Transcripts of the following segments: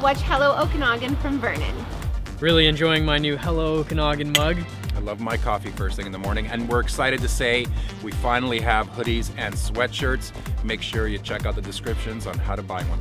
watch Hello Okanagan from Vernon. Really enjoying my new Hello Okanagan mug. I love my coffee first thing in the morning, and we're excited to say we finally have hoodies and sweatshirts. Make sure you check out the descriptions on how to buy one.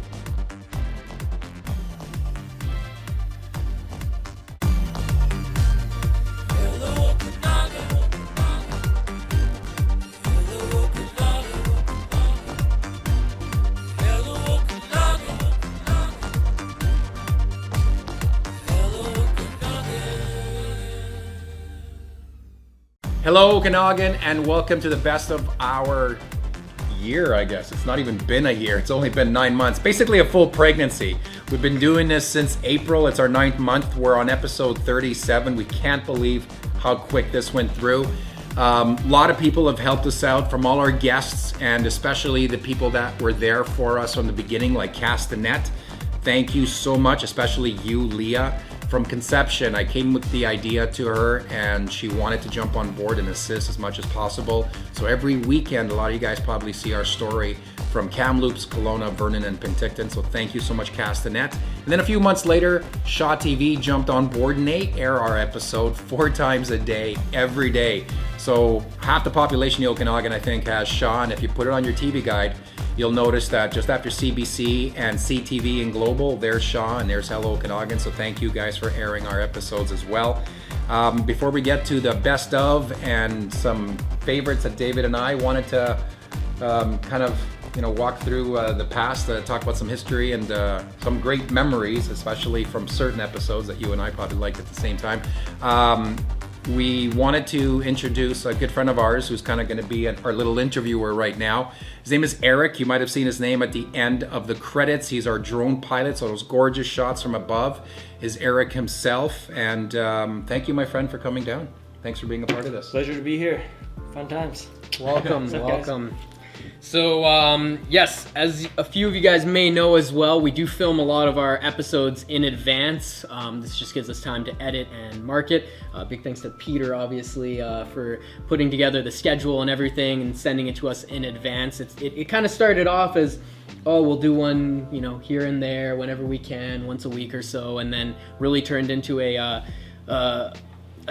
Hello Okanagan, and welcome to the best of our year, I guess. It's not even been a year, it's only been 9 months. Basically a full pregnancy. We've been doing this since April, it's our 9th month. We're on episode 37. We can't believe how quick this went through. A lot of people have helped us out, from all our guests, and especially the people that were there for us from the beginning, like Castanet. Thank you so much, especially you, Leah. From conception, I came with the idea to her, and she wanted to jump on board and assist as much as possible. So every weekend, a lot of you guys probably see our story from Kamloops, Kelowna, Vernon, and Penticton. So thank you so much, Castanet. And then a few months later, Shaw TV jumped on board, and they air our episode 4 times a day, every day. So half the population of Okanagan, I think, has Shaw, and if you put it on your TV guide, you'll notice that just after CBC and CTV and Global, there's Shaw and there's Hello Okanagan. So thank you guys for airing our episodes as well. Before we get to the best of and some favorites that David and I wanted to walk through the past, talk about some history and some great memories, especially from certain episodes that you and I probably liked at the same time. We wanted to introduce a good friend of ours who's kind of going to be our little interviewer right now. His name is Eric. You might have seen his name at the end of the credits. He's our drone pilot, so those gorgeous shots from above is Eric himself. And thank you, my friend, for coming down. Thanks for being a part of this. Pleasure to be here. Fun times. Welcome, What's up, welcome. guys? So, yes, as a few of you guys may know as well, we do film a lot of our episodes in advance. This just gives us time to edit and market. Big thanks to Peter, obviously, for putting together the schedule and everything and sending it to us in advance. It kind of started off as, oh, we'll do one, here and there whenever we can, once a week or so, and then really turned into a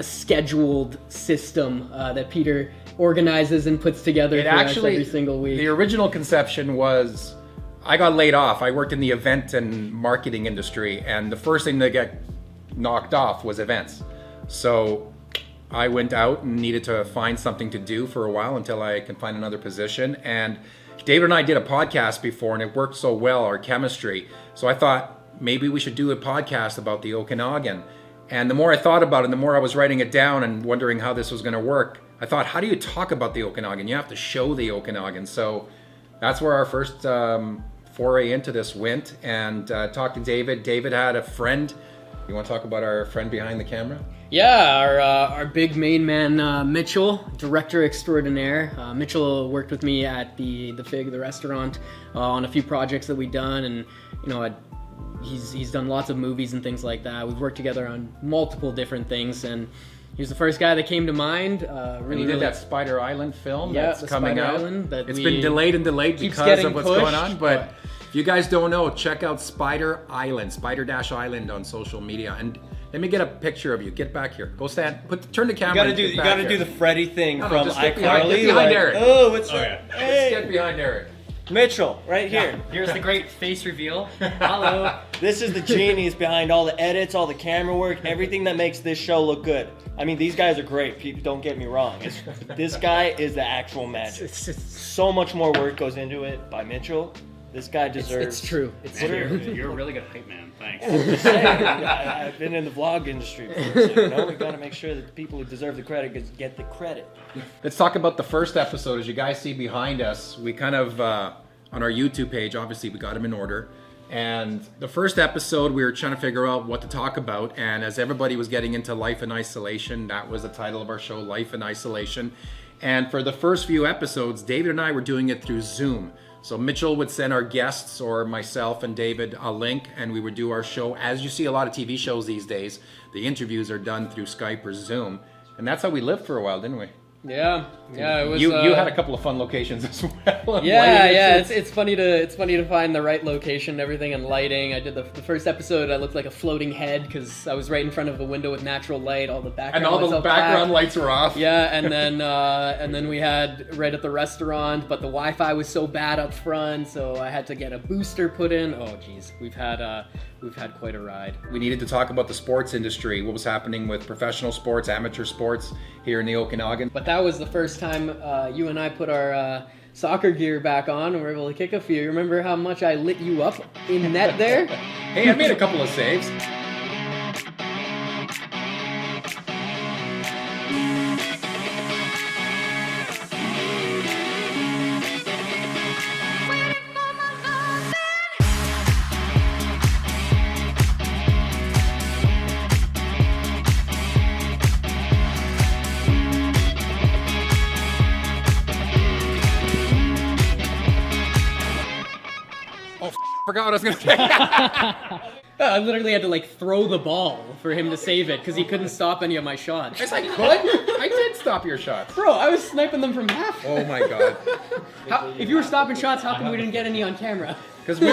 scheduled system that Peter organizes and puts together for us every single week. The original conception was, I got laid off. I worked in the event and marketing industry, and the first thing that got knocked off was events. So I went out and needed to find something to do for a while until I can find another position. And David and I did a podcast before, and it worked so well, our chemistry. So I thought maybe we should do a podcast about the Okanagan. And the more I thought about it, the more I was writing it down and wondering how this was going to work. I thought, how do you talk about the Okanagan? You have to show the Okanagan. So that's where our first foray into this went, and talked to David. David had a friend. You want to talk about our friend behind the camera? Yeah, our big main man, Mitchell, director extraordinaire. Mitchell worked with me at the Fig, the restaurant, on a few projects that we've done, and he's done lots of movies and things like that. We've worked together on multiple different things, and he was the first guy that came to mind. He did that Spider Island film that's coming Spider out. Island that it's been delayed because of what's going on, but if you guys don't know, check out Spider Island, Spider-Island on social media. And let me get a picture of you. Get back here. Go stand. Turn the camera. You gotta do the Freddy thing from Get iCarly. behind Eric. Oh, what's Let's Hey, get behind Eric. Mitchell, right here. Here's the great face reveal. Hello. This is the genius behind all the edits, all the camera work, everything that makes this show look good. I mean, these guys are great. People, don't get me wrong. This guy is the actual magic. So much more work goes into it by Mitchell. This guy deserves. It's true. It's true. You're a really good hype man. Thanks. I've been in the vlog industry before, so we got to make sure that the people who deserve the credit get the credit. Let's talk about the first episode. As you guys see behind us, we kind of, on our YouTube page, obviously we got them in order. And the first episode, we were trying to figure out what to talk about. And as everybody was getting into life in isolation, that was the title of our show, Life in Isolation. And for the first few episodes, David and I were doing it through Zoom. So Mitchell would send our guests, or myself and David, a link, and we would do our show. As you see a lot of TV shows these days, the interviews are done through Skype or Zoom. And that's how we lived for a while, didn't we? Yeah, it was. You had a couple of fun locations as well. Yeah. It's funny to find the right location and everything and lighting. I did the first episode. I looked like a floating head because I was right in front of a window with natural light. All the background And all the background lights were off. Yeah, and then we had right at the restaurant, but the Wi-Fi was so bad up front, so I had to get a booster put in. Oh, geez, we've had quite a ride. We needed to talk about the sports industry. What was happening with professional sports, amateur sports here in the Okanagan. But that was the first time you and I put our soccer gear back on and were able to kick a few. You remember how much I lit you up in net there? Hey, I made a couple of saves. Forgot what I was gonna say. I literally had to like throw the ball for him to save it because he couldn't stop any of my shots. Yes, I could. I did stop your shots. Bro, I was sniping them from half. Oh my god. If you were stopping shots, how come we didn't get any on camera? Because we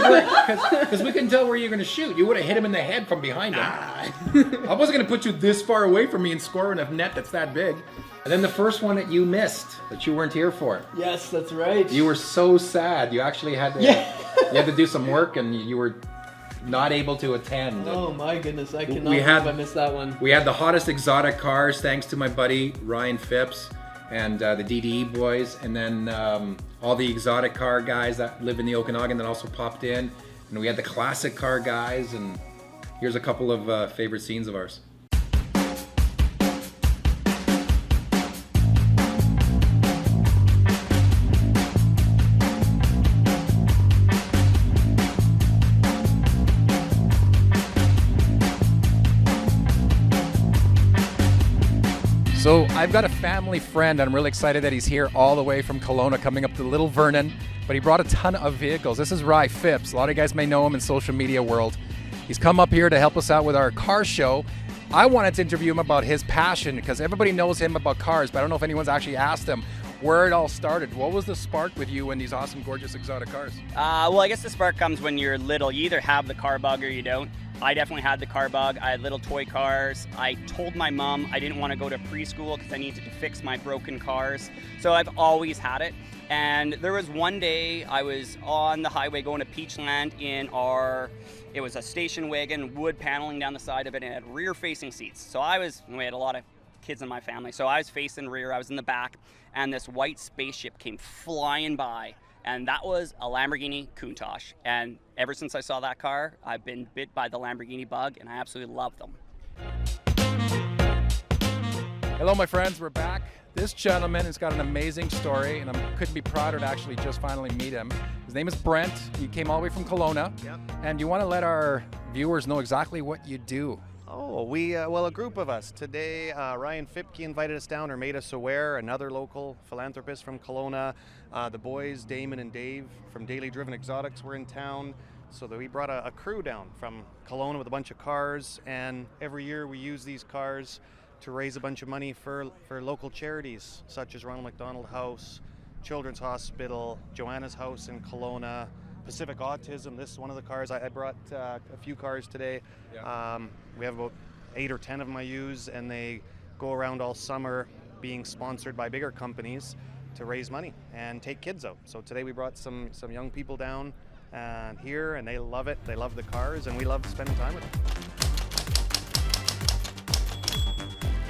couldn't tell where you were gonna shoot. You would have hit him in the head from behind him. I wasn't gonna put you this far away from me and score in a net that's that big. And then the first one that you missed, that you weren't here for. Yes, that's right. You were so sad. You actually had to. Yeah. You had to do some work, and you were not able to attend. Oh my goodness, I cannot We believe had- I missed that one. We had the hottest exotic cars, thanks to my buddy Ryan Phipps and the DDE boys, and then all the exotic car guys that live in the Okanagan that also popped in, and we had the classic car guys, and here's a couple of favorite scenes of ours. So I've got a family friend. I'm really excited that he's here all the way from Kelowna coming up to Little Vernon, but he brought a ton of vehicles. This is Rye Phipps. A lot of you guys may know him in social media world. He's come up here to help us out with our car show. I wanted to interview him about his passion because everybody knows him about cars, but I don't know if anyone's actually asked him where it all started. What was the spark with you and these awesome, gorgeous, exotic cars? Well, I guess the spark comes when you're little. You either have the car bug or you don't. I definitely had the car bug. I had little toy cars. I told my mom I didn't want to go to preschool because I needed to fix my broken cars. So I've always had it. And there was one day I was on the highway going to Peachland in it was a station wagon, wood paneling down the side of it, and it had rear facing seats. So we had a lot of kids in my family. So I was facing rear, I was in the back, and this white spaceship came flying by. And that was a Lamborghini Countach. And ever since I saw that car, I've been bit by the Lamborghini bug, and I absolutely love them. Hello, my friends. We're back. This gentleman has got an amazing story, and I couldn't be prouder to actually just finally meet him. His name is Brent. He came all the way from Kelowna. Yep. And you want to let our viewers know exactly what you do. Oh, a group of us. Today, Ryan Fipke invited us down or made us aware, another local philanthropist from Kelowna. The boys, Damon and Dave from Daily Driven Exotics were in town. So we brought a crew down from Kelowna with a bunch of cars, and every year we use these cars to raise a bunch of money for local charities, such as Ronald McDonald House, Children's Hospital, Joanna's House in Kelowna, Pacific Autism. This is one of the cars. I brought a few cars today. Yeah. We have about 8 or 10 of them I use, and they go around all summer being sponsored by bigger companies to raise money and take kids out. So today we brought some young people down here, and they love it. They love the cars, and we love spending time with them.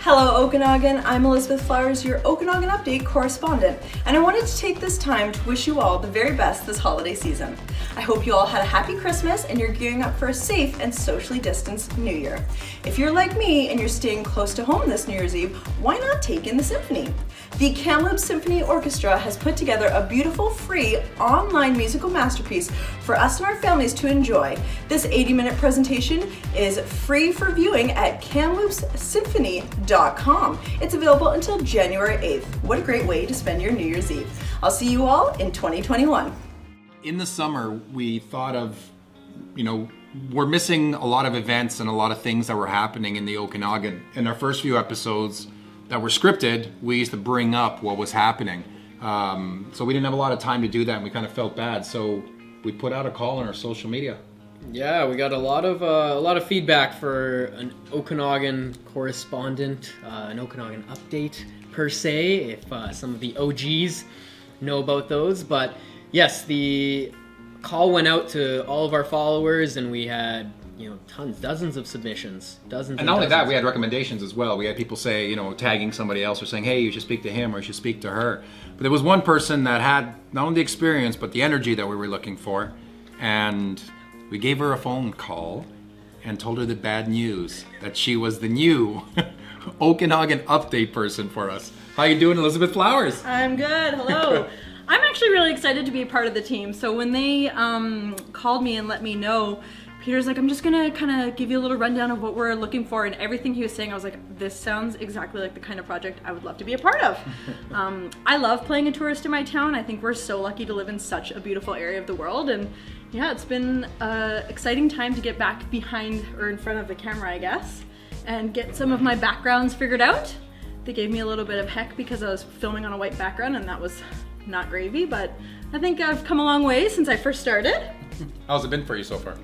Hello Okanagan, I'm Elizabeth Flowers, your Okanagan Update correspondent, and I wanted to take this time to wish you all the very best this holiday season. I hope you all had a happy Christmas and you're gearing up for a safe and socially distanced New Year. If you're like me and you're staying close to home this New Year's Eve, why not take in the symphony? The Kamloops Symphony Orchestra has put together a beautiful, free, online musical masterpiece for us and our families to enjoy. This 80-minute presentation is free for viewing at kamloopssymphony.com. It's available until January 8th. What a great way to spend your New Year's Eve. I'll see you all in 2021. In the summer, we thought of, we're missing a lot of events and a lot of things that were happening in the Okanagan. In our first few episodes, that were scripted, we used to bring up what was happening. So we didn't have a lot of time to do that, and we kind of felt bad. So we put out a call on our social media. Yeah, we got a lot of feedback for an Okanagan correspondent, an Okanagan update per se, if some of the OGs know about those. But yes, the call went out to all of our followers, and we had dozens of submissions, dozens. And not only that, we had recommendations as well. We had people say, tagging somebody else or saying, hey, you should speak to him or you should speak to her. But there was one person that had not only the experience but the energy that we were looking for, and we gave her a phone call and told her the bad news that she was the new Okanagan update person for us. How you doing, Elizabeth Flowers? I'm good. Hello. I'm actually really excited to be a part of the team. So when they called me and let me know, Peter's like, I'm just gonna kind of give you a little rundown of what we're looking for, and everything he was saying, I was like, this sounds exactly like the kind of project I would love to be a part of. I love playing a tourist in my town. I think we're so lucky to live in such a beautiful area of the world, and yeah, it's been an exciting time to get back behind or in front of the camera, I guess, and get some of my backgrounds figured out. They gave me a little bit of heck because I was filming on a white background, and that was not gravy, but I think I've come a long way since I first started. How's it been for you so far?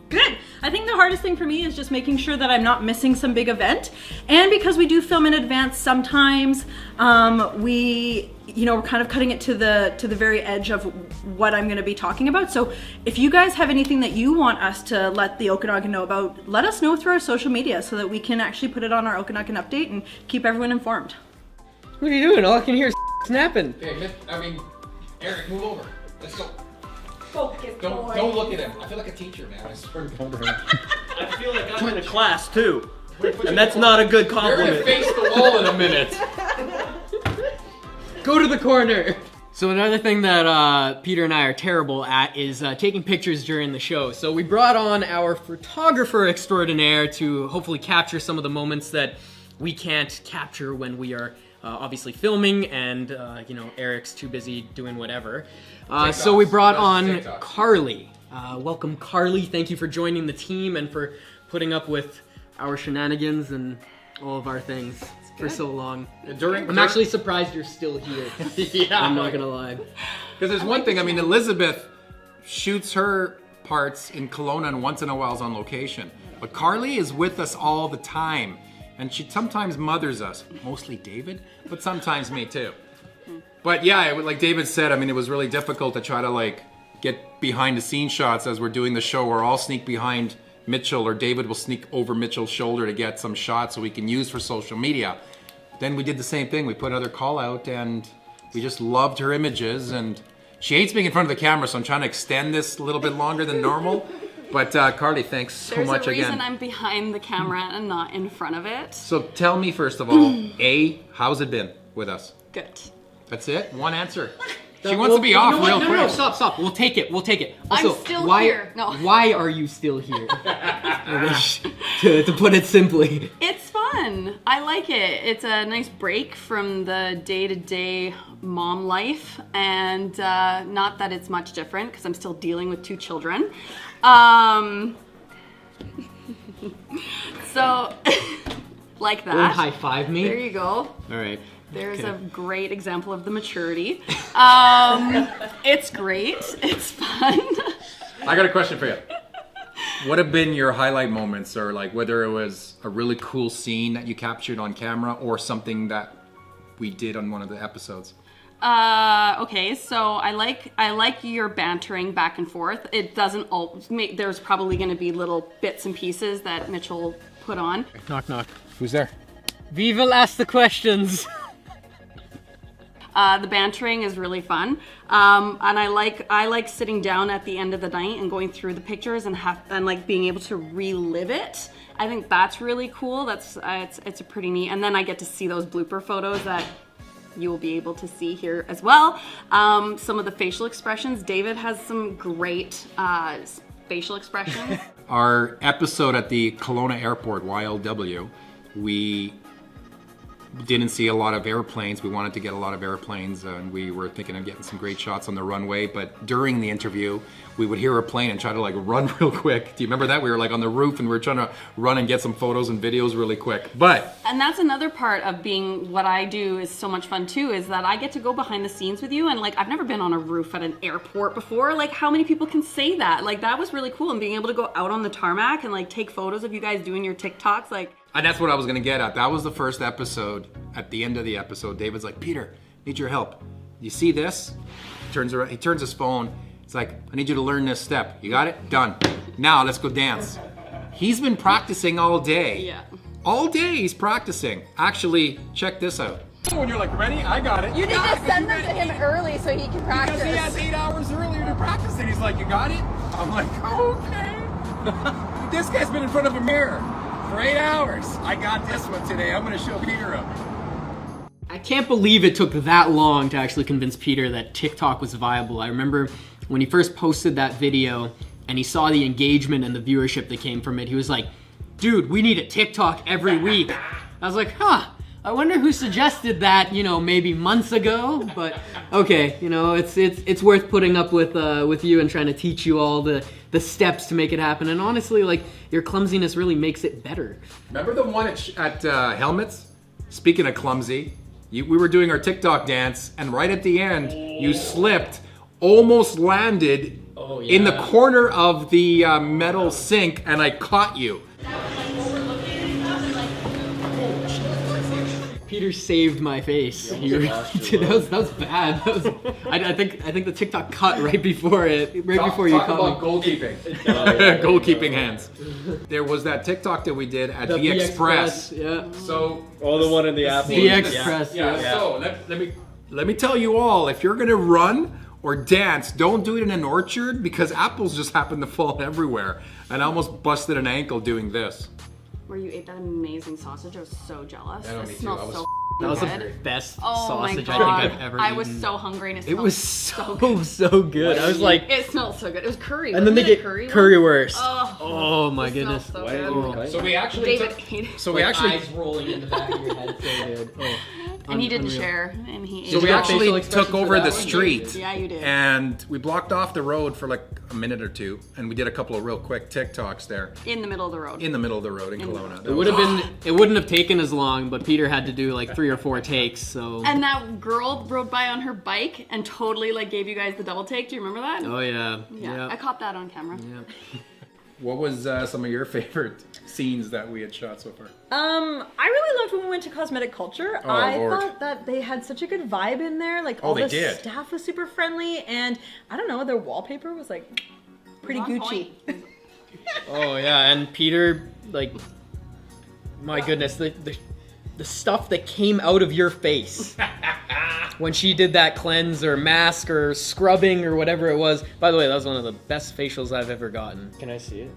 Good. I think the hardest thing for me is just making sure that I'm not missing some big event. And because we do film in advance sometimes, we're kind of cutting it to the very edge of what I'm going to be talking about. So if you guys have anything that you want us to let the Okanagan know about, let us know through our social media so that we can actually put it on our Okanagan update and keep everyone informed. What are you doing? All I can hear is snapping. Hey, Eric, move over. Let's go. Focus, Don't look at him. I feel like a teacher, man. I swear to God. I feel like I'm in a class too, and that's not a good You're gonna compliment. face the wall in a minute. Go to the corner. So another thing that Peter and I are terrible at is taking pictures during the show. So we brought on our photographer extraordinaire to hopefully capture some of the moments that we can't capture when we are obviously filming, and Eric's too busy doing whatever. So we brought on Carly. Welcome, Carly. Thank you for joining the team and for putting up with our shenanigans and all of our things for so long. I'm actually surprised you're still here. Yeah, I'm not gonna lie. Because there's one thing, Elizabeth shoots her parts in Kelowna and once in a while is on location. But Carly is with us all the time. And she sometimes mothers us. Mostly David, but sometimes me too. But yeah, like David said, it was really difficult to try to get behind the scene shots as we're doing the show. We're all sneak behind Mitchell, or David will sneak over Mitchell's shoulder to get some shots so we can use for social media. Then we did the same thing. We put another call out and we just loved her images, and she hates being in front of the camera, so I'm trying to extend this a little bit longer than normal. But Carly, thanks so much again. There's a reason I'm behind the camera and not in front of it. So tell me first of all, how's it been with us? Good. That's it? One answer. She wants to be off real quick. No, stop. We'll take it. Also, I'm still here. No. Why are you still here? to put it simply. It's fun. I like it. It's a nice break from the day-to-day mom life, and not that it's much different because I'm still dealing with 2 children. So, like that. Don't high five me. There you go. All right. There's a great example of the maturity. It's great. It's fun. I got a question for you. What have been your highlight moments, or whether it was a really cool scene that you captured on camera or something that we did on one of the episodes? Okay, so I like your bantering back and forth. It doesn't always make, there's probably going to be little bits and pieces that Mitchell put on. Knock, knock. Who's there? We will ask the questions. The bantering is really fun, and I like sitting down at the end of the night and going through the pictures and being able to relive it. I think that's really cool. That's it's a pretty neat. And then I get to see those blooper photos that you will be able to see here as well. Some of the facial expressions. David has some great facial expressions. Our episode at the Kelowna Airport, YLW, we didn't see a lot of airplanes. We wanted to get a lot of airplanes, and we were thinking of getting some great shots on the runway. But during the interview, we would hear a plane and try to like run real quick. Do you remember that? We were like on the roof and we were trying to run and get some photos and videos really quick. But And that's another part of being what I do is so much fun too, is that I get to go behind the scenes with you. And like, I've never been on a roof at an airport before. Like, how many people can say that? Like, that was really cool. And being able to go out on the tarmac and like take photos of you guys doing your TikToks, like. and that's what I was gonna get at. That was the first episode. At the end of the episode, David's like, Peter, need your help. You see this? Turns around, he turns his phone. It's like, I need you to learn this step. You got it? Done. Now let's go dance. He's been practicing all day. Yeah. All day he's practicing. Actually, check this out. When you're like, ready? I got it. You need to send them to him early so he can practice. Because he has 8 hours earlier to practice and he's like, you got it? I'm like, okay. This guy's been in front of a mirror for 8 hours. I got this one today. I'm gonna show Peter up. I can't believe it took that long to actually convince Peter that TikTok was viable. I remember when he first posted that video and he saw the engagement and the viewership that came from it, he was like, dude, we need a TikTok every week. I was like, huh, I wonder who suggested that, you know, maybe months ago, but okay, you know, it's worth putting up with you and trying to teach you all the steps to make it happen. And honestly, like, your clumsiness really makes it better. Remember the one at Helmets? Speaking of clumsy, we were doing our TikTok dance and right at the end, you slipped, almost landed in the corner of the metal sink and I caught you. Peter saved my face. Dude, that was bad. I think the TikTok cut right before you caught me. Goalkeeping. Goalkeeping hands. There was that TikTok that we did at the Express. Yeah. So the one in the app. The Express. Yeah. So let me tell you all, if you're gonna run or dance, don't do it in an orchard because apples just happen to fall everywhere. And I almost busted an ankle doing this. Where you ate that amazing sausage, I was so jealous. Yeah, It me too. smells so That was good. the best Oh my sausage God. I think I've ever eaten. I was so hungry and It was so good. I was like, it smelled so good. It was curry. and then they Wasn't it get a currywurst. Oh, Oh my it smelled goodness. so Why good. didn't you cut it? So we actually David took, ate it. so we actually eyes rolling in the back of your head, so good. Oh. And he didn't Unreal. share, and he ate So we it. facial actually expression took for over that the one? street. Yeah, you did. And we blocked off the road for like a minute or two, and we did a couple of real quick TikToks there In the middle of the road. in the middle of the road in Kelowna. It wouldn't have taken as long, but Peter had to do like 3 or 4 takes, so. And that girl rode by on her bike and totally like gave you guys the double take. Do you remember that? Oh yeah. Yeah, I caught that on camera. Yeah. What was some of your favorite scenes that we had shot so far? I really loved when we went to Cosmetic Culture. Oh, I Lord. thought that they had such a good vibe in there. Like Oh, all they the did. staff was super friendly, and I don't know, their wallpaper was like pretty On Gucci. point. Oh yeah, and Peter, like, my goodness, the stuff that came out of your face when she did that cleanse or mask or scrubbing or whatever it was. By the way, that was one of the best facials I've ever gotten. Can I see it?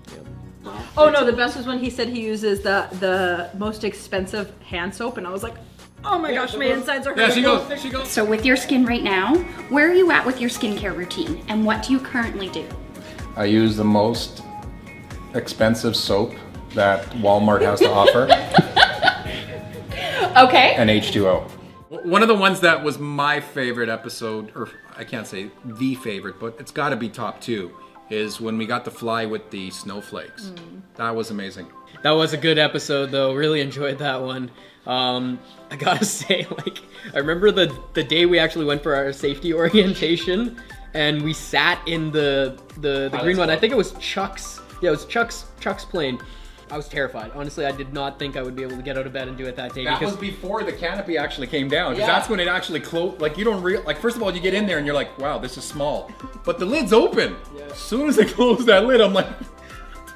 Oh no, the best was when he said he uses the most expensive hand soap, and I was like, oh my gosh, my insides are Yeah, hurting. she goes. There she goes. So with your skin right now, where are you at with your skincare routine and what do you currently do? I use the most expensive soap that Walmart has to offer, Okay. and H2O. One of the ones that was my favorite episode, or I can't say the favorite, but it's got to be top 2, is when we got to fly with the snowflakes. That was amazing. That was a good episode, though. Really enjoyed that one. I gotta say, like, I remember the day we actually went for our safety orientation, and we sat in the green one. I think it was Chuck's. Yeah, it was Chuck's plane. I was terrified. Honestly, I did not think I would be able to get out of bed and do it that day. That because was before the canopy actually came down, because Yeah. that's when it actually closed. Like, you don't like, first of all, you get in there and you're like, wow, this is small, but the lid's open. As soon as they close that lid, I'm like,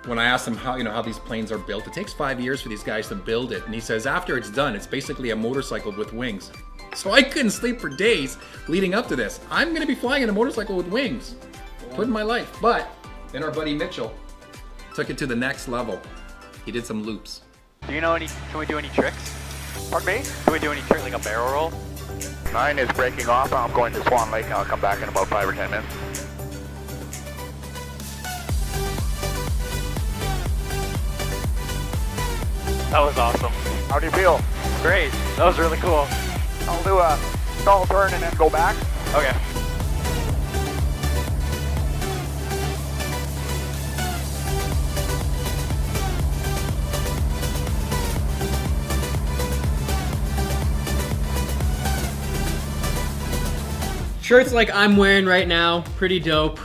when I asked him how these planes are built, it takes 5 years for these guys to build it, and he says after it's done, it's basically a motorcycle with wings. So I couldn't sleep for days leading up to this. I'm gonna be flying in a motorcycle with wings for my life. But then our buddy Mitchell took it to the next level. He did some loops. Do you know any, can we do any tricks? Pardon me? Can we do any trick, like a barrel roll? 9 is breaking off. I'm going to Swan Lake and I'll come back in about 5 or 10 minutes. That was awesome. How do you feel? Great. That was really cool. I'll do a stall turn and then go back. Okay. Shirts like I'm wearing right now, pretty dope.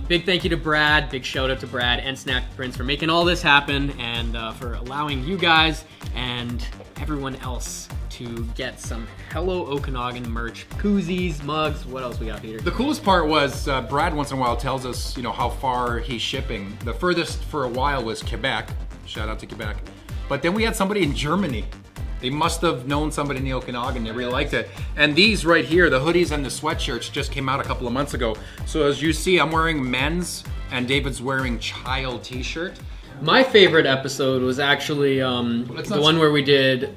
Big thank you to Brad, big shout out to Brad and Snack Prince for making all this happen and for allowing you guys and everyone else to get some Hello Okanagan merch, koozies, mugs. What else we got, Peter? The coolest part was Brad once in a while tells us, you know, how far he's shipping. The furthest for a while was Quebec. Shout out to Quebec. But then we had somebody in Germany. They must have known somebody in the Okanagan. They really liked it. And these right here, the hoodies and the sweatshirts, just came out a couple of months ago. So as you see, I'm wearing men's and David's wearing child t-shirt. My favorite episode was actually the one where we did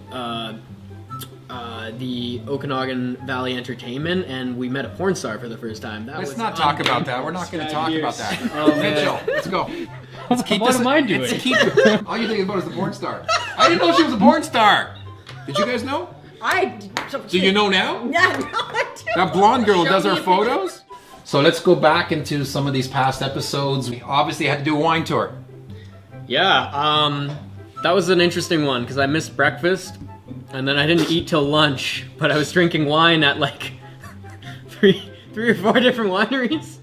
the Okanagan Valley Entertainment and we met a porn star for the first time. Let's not talk about that. We're not going to talk about that. Mitchell, let's go. What am I doing? All you think about is the porn star. I didn't know she was a porn star. Did you guys know? Do you know now? Yeah, no, I do. That blonde girl does our photos. So let's go back into some of these past episodes. We obviously had to do a wine tour. Yeah, that was an interesting one because I missed breakfast and then I didn't eat till lunch, but I was drinking wine at like three or four different wineries.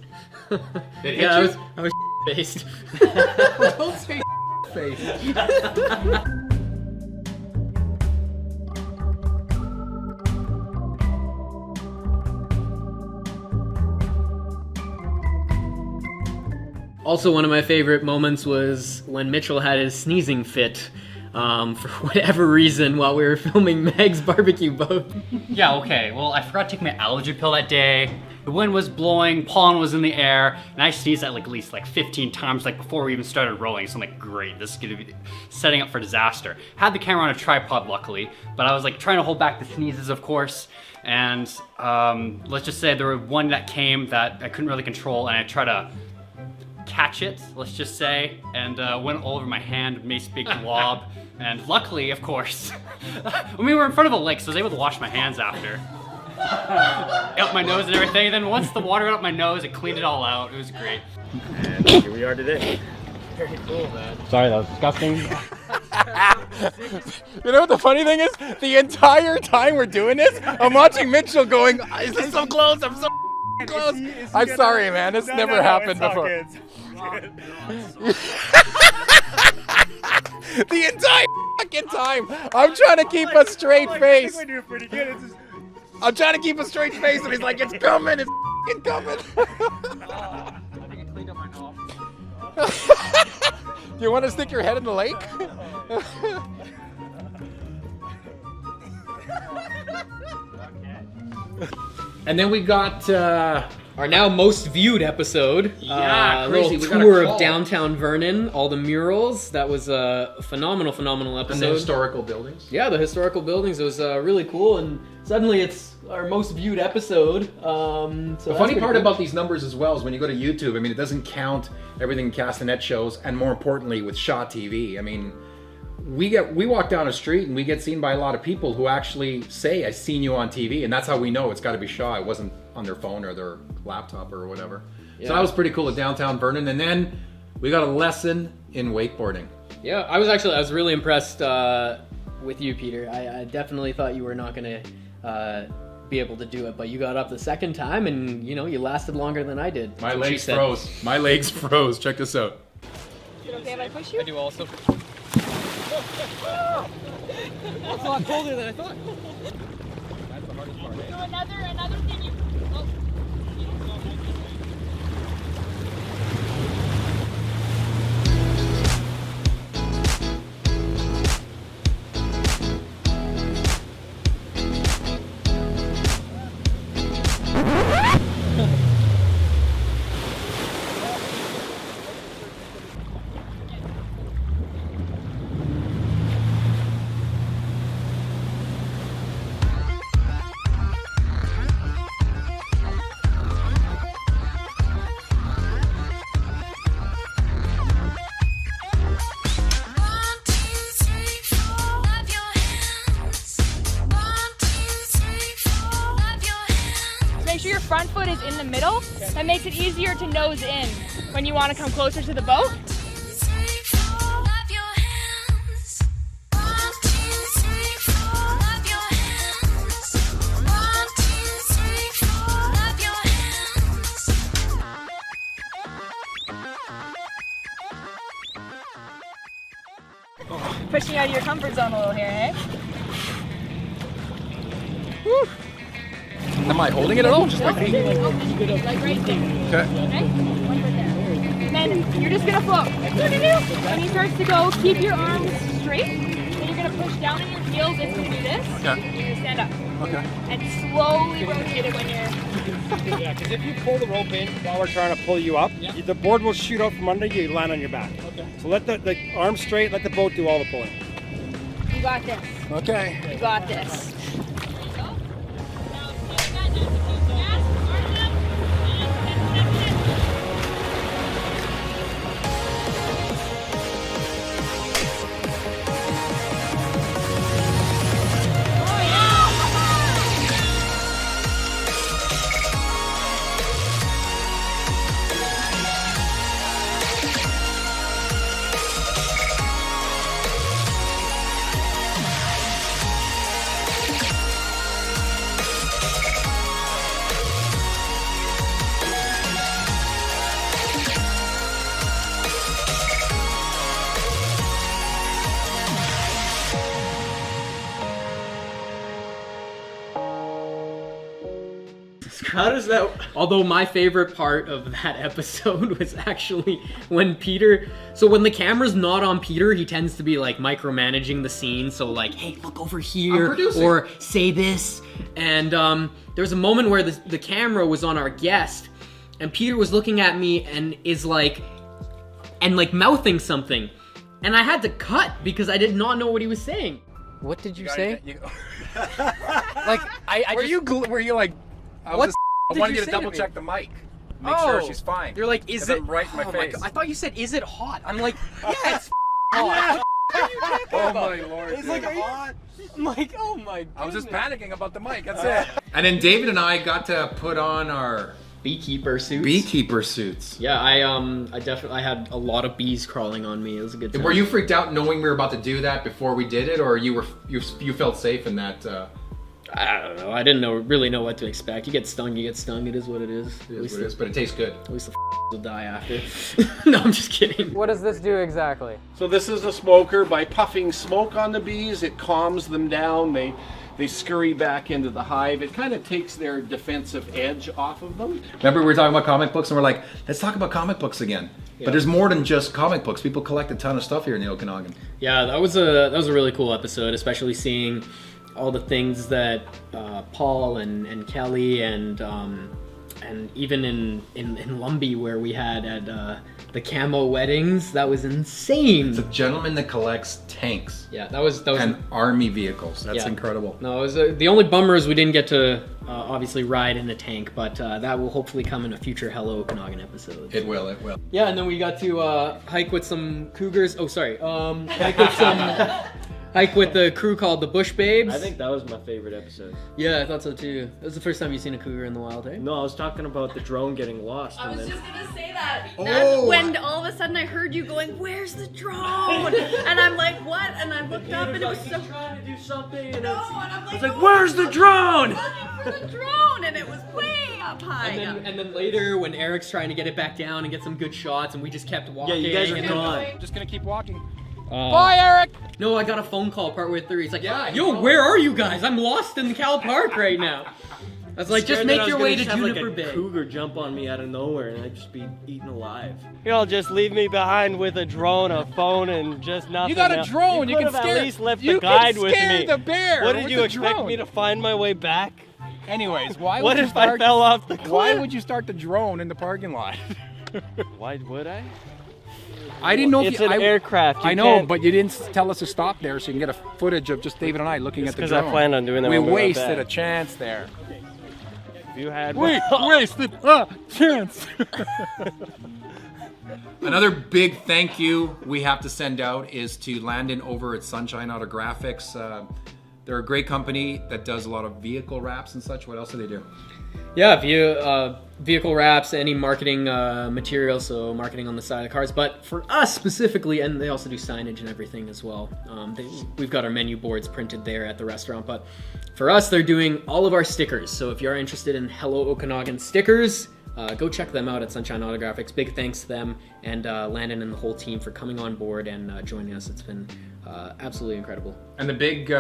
It hit you? I was faced. Don't say face. Also, one of my favorite moments was when Mitchell had his sneezing fit for whatever reason while we were filming Meg's barbecue boat. Yeah, okay. Well, I forgot to take my allergy pill that day. The wind was blowing, pollen was in the air, and I sneezed at least 15 times before we even started rolling. So I'm like, great, this is gonna be setting up for disaster. Had the camera on a tripod, luckily, but I was trying to hold back the sneezes, of course. And let's just say there were one that came that I couldn't really control, and I tried to catch it, let's just say, and went all over my hand, made a big glob. And luckily, of course, we were in front of a lake, so I was able to wash my hands after. Up my nose and everything, and then once the water got up my nose, it cleaned it all out. It was great. And here we are today. Very cool, man. Sorry, that was disgusting. You know what the funny thing is? The entire time we're doing this, I'm watching Mitchell going, is this so close? I'm so close. I'm sorry, man. This never happened before. The entire fucking time, I'm trying to keep a straight face. We're doing pretty good. I'm trying to keep a straight face, and he's like, it's coming, it's fucking coming. I think it cleaned up my nose. Do you want to stick your head in the lake? And then we got our now most viewed episode. Yeah, crazy. Little We got a tour call. of downtown Vernon, all the murals. That was a phenomenal episode. and the historical buildings. Yeah, the historical buildings. It was really cool, and suddenly it's our most viewed episode. The funny part about these numbers as well is when you go to YouTube, I mean, it doesn't count everything Castanet shows, and more importantly, with Shaw TV. I mean, we walk down a street and we get seen by a lot of people who actually say, "I seen you on TV," and that's how we know it's got to be Shaw. It wasn't on their phone or their laptop or whatever. Yeah. So that was pretty cool at downtown Vernon, and then we got a lesson in wakeboarding. Yeah, I was really impressed with you, Peter. I definitely thought you were not going to be able to do it, but you got up the second time, and you lasted longer than I did. My legs froze. My legs froze. Check this out. Is it okay if I push you? I do also. It's a lot colder than I thought. That's the hardest part. So another thing you... Oh. Make sure your front foot is in the middle. That makes it easier to nose in when you want to come closer to the boat. Pushing out of your comfort zone a little here, eh? Woo. Am I holding it at all? Just my feet? Like right there. Okay. Okay? One foot there. And then you're just gonna float. When he starts to go, keep your arms straight. And you're gonna push down on your heels. It's gonna do this. Okay. You're gonna stand up. Okay. And slowly rotate it when you're... Yeah, because if you pull the rope in while we're trying to pull you up, the board will shoot out from under you, you land on your back. Okay. So let the arms straight, let the boat do all the pulling. You got this. Okay. You got this. How does that? Although my favorite part of that episode was actually when Peter. So when the camera's not on Peter, he tends to be like micromanaging the scene. So like, hey, look over here, or say this. And there was a moment where the camera was on our guest, and Peter was looking at me and is like, mouthing something, and I had to cut because I did not know what he was saying. What did you say? Like I were you like? I wanted you to double check the mic. Make sure she's fine. You're like, is it right in my face? I thought you said, is it hot? I'm like, yeah, it's hot. What are you talking Oh about? my lord. It's like, hot. I'm like, oh my goodness. I was just panicking about the mic. That's it. And then David and I got to put on our beekeeper suits. Yeah, I had a lot of bees crawling on me. It was a good time. Were you freaked out knowing we were about to do that before we did it, or you felt safe in that? I don't know. I didn't really know what to expect. You get stung. It is what it is. It is what it is, but it tastes good. At least the will die after. No, I'm just kidding. What does this do exactly? So this is a smoker. By puffing smoke on the bees, it calms them down. They scurry back into the hive. It kind of takes their defensive edge off of them. Remember we were talking about comic books and we're like, let's talk about comic books again. Yeah. But there's more than just comic books. People collect a ton of stuff here in the Okanagan. Yeah, that was a really cool episode, especially seeing all the things that Paul and Kelly and even in Lumbee where we had at the camo weddings. That was insane. It's a gentleman that collects tanks. Yeah, that was and army vehicles. That's incredible. No, it was the only bummer is we didn't get to obviously ride in the tank, but that will hopefully come in a future Hello Okanagan episode. It will. Yeah, and then we got to hike with some cougars. Oh, sorry. Hike with the crew called the Bush Babes. I think that was my favorite episode. Yeah, I thought so too. That was the first time you've seen a cougar in the wild, eh? No, I was talking about the drone getting lost. I was just gonna say that. Oh. That's when all of a sudden I heard you going, "Where's the drone?" And I'm like, "What?" And I looked up and it was so trying to do something. And no, and I'm like, it's like, "Where's the drone?" For the drone, and it was way up high. And then later, when Eric's trying to get it back down and get some good shots, and we just kept walking. Yeah, you guys are gone. Just gonna keep walking. Bye, Eric! No, I got a phone call partway through. He's like, yo, where are you guys? I'm lost in Cal Park right now. I was like, just make your way to Juniper Bay. Cougar jump on me out of nowhere and I'd just be eaten alive. Y'all just leave me behind with a drone, a phone, and just nothing. You got a drone. You can scare. At least left the guide with me. The bear. What did you expect me to find my way back? Anyways, why? What if I fell off the cliff? Why would you start the drone in the parking lot? Why would I? I didn't know it's an aircraft. I know, but you didn't tell us to stop there so you can get a footage of just David and I looking at the drone. Because I planned on doing that. We wasted a chance there. If you had wasted a chance. Another big thank you we have to send out is to Landon over at Sunshine Autographics. They're a great company that does a lot of vehicle wraps and such. What else do they do? Yeah, if you vehicle wraps, any marketing materials, so marketing on the side of the cars. But for us specifically, and they also do signage and everything as well. We've got our menu boards printed there at the restaurant. But for us, they're doing all of our stickers. So if you are interested in Hello Okanagan stickers, go check them out at Sunshine Autographics. Big thanks to them and Landon and the whole team for coming on board and joining us. It's been absolutely incredible. And the big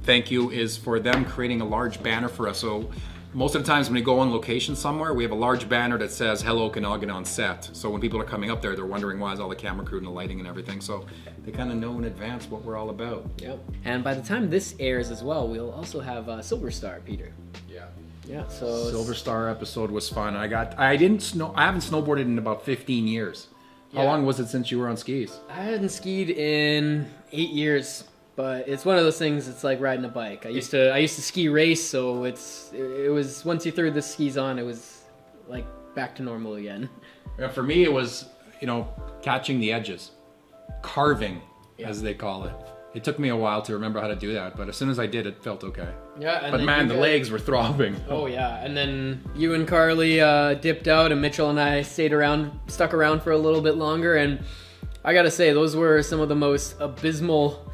thank you is for them creating a large banner for us. So most of the times when we go on location somewhere, we have a large banner that says Hello Okanagan on set. So when people are coming up there, they're wondering why is all the camera crew and the lighting and everything. So they kind of know in advance what we're all about. Yep. And by the time this airs as well, we'll also have Silver Star, Peter. Yeah, so Silver Star episode was fun. I haven't snowboarded in about 15 years. How long was it since you were on skis? I hadn't skied in 8 years, but it's one of those things. It's like riding a bike. I used to ski race, so it was once you threw the skis on, it was like back to normal again. Yeah, for me, it was catching the edges, carving, as they call it. It took me a while to remember how to do that, but as soon as I did, it felt okay. Yeah, but man, the legs were throbbing. Oh yeah, and then you and Carly dipped out, and Mitchell and I stuck around for a little bit longer, and I gotta say, those were some of the most abysmal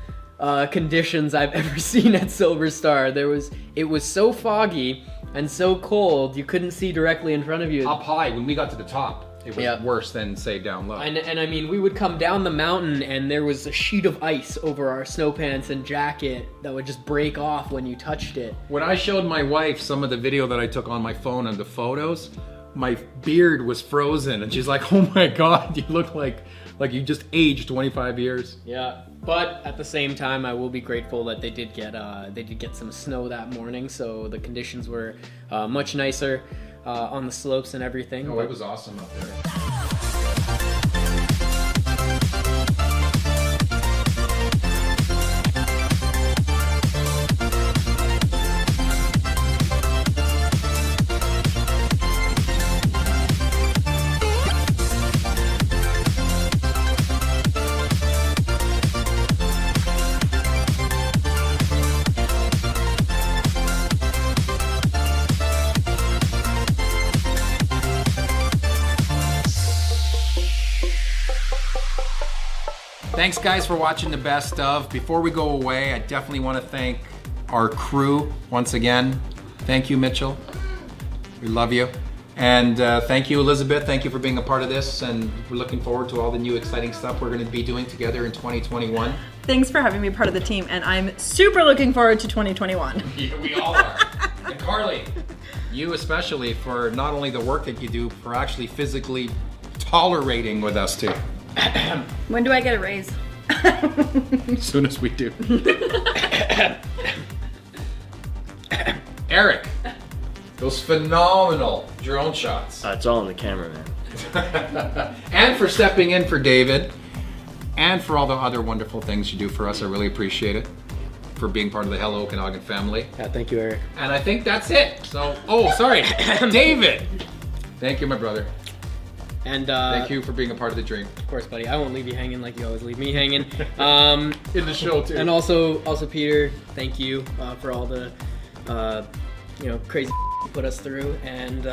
conditions I've ever seen at Silver Star. It was so foggy and so cold, you couldn't see directly in front of you. Up high, when we got to the top, it was worse than, say, down low. And I mean, we would come down the mountain and there was a sheet of ice over our snow pants and jacket that would just break off when you touched it. When I showed my wife some of the video that I took on my phone and the photos, my beard was frozen and she's like, oh my God, you look like you just aged 25 years. Yeah, but at the same time, I will be grateful that they did get some snow that morning, so the conditions were much nicer on the slopes and everything. Oh, it was awesome up there. Thanks guys for watching the best of. Before we go away, I definitely want to thank our crew once again. Thank you, Mitchell. We love you. And thank you, Elizabeth. Thank you for being a part of this. And we're looking forward to all the new exciting stuff we're going to be doing together in 2021. Thanks for having me part of the team, and I'm super looking forward to 2021. Yeah, we all are. And Carly, you especially, for not only the work that you do, for actually physically tolerating with us too. When do I get a raise? As soon as we do. Eric, those phenomenal drone shots. It's all in the camera, man. And for stepping in for David, and for all the other wonderful things you do for us. I really appreciate it. For being part of the Hello Okanagan family. Yeah, thank you, Eric. And I think that's it. So, sorry, David. Thank you, my brother. And thank you for being a part of the dream. Of course, buddy. I won't leave you hanging like you always leave me hanging. In the show too. And also Peter, thank you for all the crazy you put us through and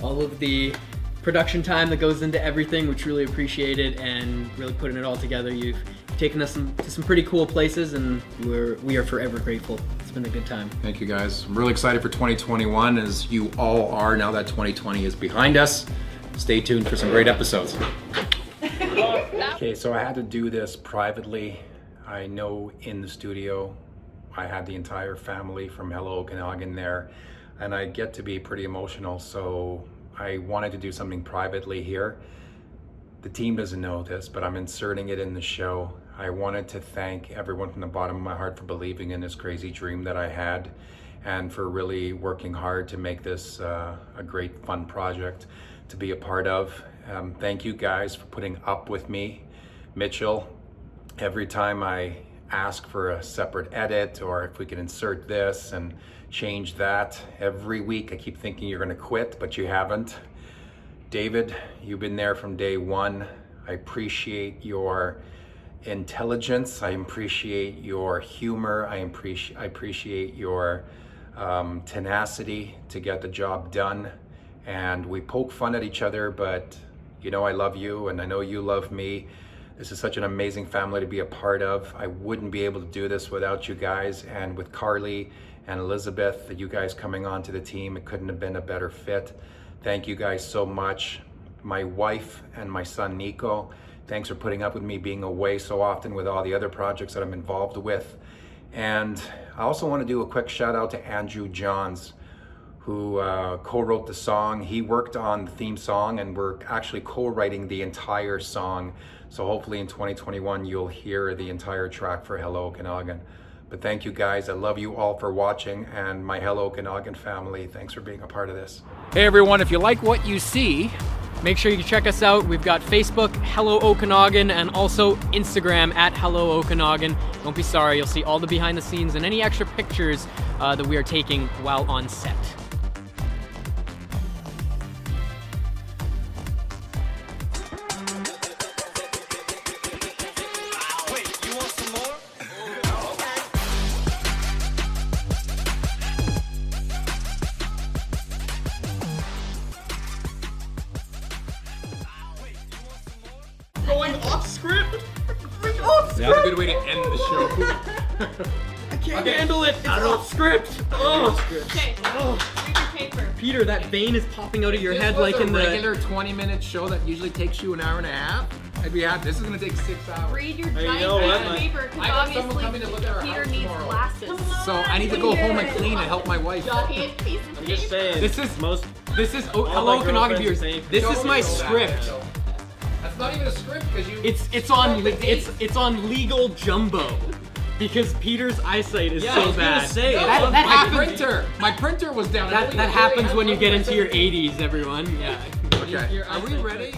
all of the production time that goes into everything. We truly appreciate it and really putting it all together. You've taken us to some pretty cool places, and we are forever grateful. It's been a good time. Thank you, guys. I'm really excited for 2021, as you all are now that 2020 is behind us. Stay tuned for some great episodes. Okay, so I had to do this privately. I know in the studio I had the entire family from Hello Okanagan there, and I get to be pretty emotional, so I wanted to do something privately here. The team doesn't know this, but I'm inserting it in the show. I wanted to thank everyone from the bottom of my heart for believing in this crazy dream that I had, and for really working hard to make this a great, fun project to be a part of. Thank you guys for putting up with me. Mitchell, every time I ask for a separate edit, or if we can insert this and change that, every week I keep thinking you're gonna quit, but you haven't. David, you've been there from day one. I appreciate your intelligence. I appreciate your humor. I appreciate your tenacity to get the job done. And we poke fun at each other, but you know I love you and I know you love me. This is such an amazing family to be a part of. I wouldn't be able to do this without you guys, and with Carly and Elizabeth, you guys coming on to the team, it couldn't have been a better fit. Thank you guys so much. My wife and my son Nico, thanks for putting up with me being away so often with all the other projects that I'm involved with. And I also want to do a quick shout out to Andrew Johns, who co-wrote the song. He worked on the theme song, and we're actually co-writing the entire song. So hopefully in 2021 you'll hear the entire track for Hello Okanagan. But thank you guys. I love you all for watching, and my Hello Okanagan family, thanks for being a part of this. Hey everyone, if you like what you see, make sure you check us out. We've got Facebook, Hello Okanagan, and also Instagram at Hello Okanagan. Don't be sorry, you'll see all the behind the scenes and any extra pictures that we are taking while on set. Going off script? That's a good way to end the show. I can't handle it. It's off script. Oh. Okay, read your paper. Peter, that vein is popping out of your head like in the regular 20-minute show that usually takes you an hour and a half. I'd be happy. This is gonna take 6 hours. Read your Hey, you giant know piece what? of paper, I got someone because coming to look at our obviously Peter house needs tomorrow. glasses. So I need to go home and clean and help my wife. Giant piece of I'm just paper. saying. This is most. Hello my Okanagan girlfriends viewers. are saying- This is my Don't know script. that. That's not even a script because you. It's on legal jumbo because Peter's eyesight is Yeah, I so was gonna bad. say, that my happens. My printer was down. That happens when you get into your 80s, everyone. Yeah. Okay. Are we ready?